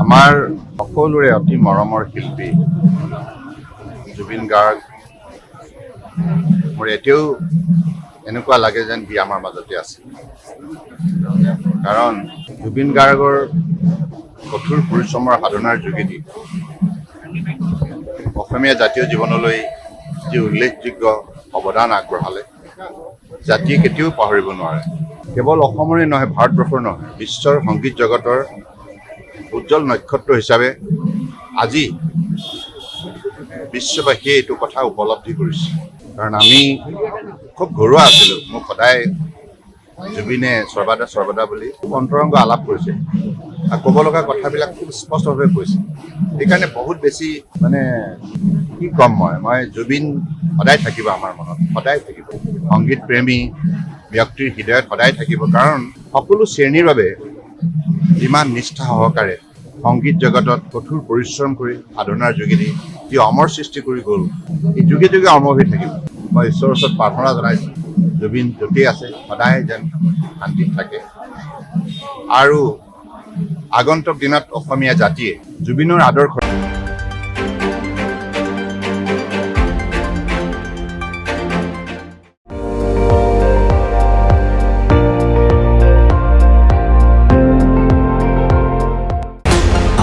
আমাৰ সকলোৰে অতি মৰমৰ শিল্পী জুবিন গাৰ্গ মোৰ এতিয়াও এনেকুৱা লাগে যেন সি আমাৰ মাজতে আছে কাৰণ জুবিন গাৰ্গৰ কঠোৰ পৰিশ্ৰমৰ সাধনাৰ যোগেদি অসমীয়া জাতীয় জীৱনলৈ যি উল্লেখযোগ্য অৱদান আগবঢ়ালে জাতিয়ে কেতিয়াও পাহৰিব নোৱাৰে কেৱল অসমৰে নহয় ভাৰতবৰ্ষৰ নহয় বিশ্বৰ সংগীত জগতৰ উজ্জ্বল নক্ষত্ৰ হিচাপে আজি বিশ্ববাসীয়ে এইটো কথা উপলব্ধি কৰিছে কাৰণ আমি খুব ঘৰুৱা আছিলোঁ মোক সদায় জুবিনে সৰ্বদা বুলি অন্তৰংগ আলাপ কৰিছে আৰু ক'ব লগা কথাবিলাক খুব স্পষ্টভাৱে কৈছে সেইকাৰণে বহুত বেছি মানে কি ক'ম মই জুবিন সদায় থাকিব আমাৰ মনত সদায় থাকিব সংগীত প্ৰেমী ব্যক্তিৰ হৃদয়ত সদায় থাকিব কাৰণ সকলো শ্ৰেণীৰ বাবে ইমান নিষ্ঠা সহকাৰে সংগীত জগতত কঠোৰ পৰিশ্ৰম কৰি সাধনাৰ যোগেদি যি অমৰ সৃষ্টি কৰি গ'ল এই যুগে যুগে অমৰ হৈ থাকিব মই ঈশ্বৰৰ ওচৰত প্ৰাৰ্থনা জনাইছোঁ জুবিন য'তেই আছে সদায় যেন শান্তিত থাকে আৰু আগন্তুক দিনত অসমীয়া জাতিয়ে জুবিনৰ আদৰ্শ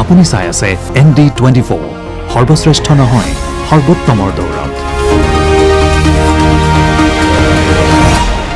আপুনি চাই আছে ND24 সৰ্বশ্ৰেষ্ঠ নহয় সৰ্বোত্তমৰ দৌৰত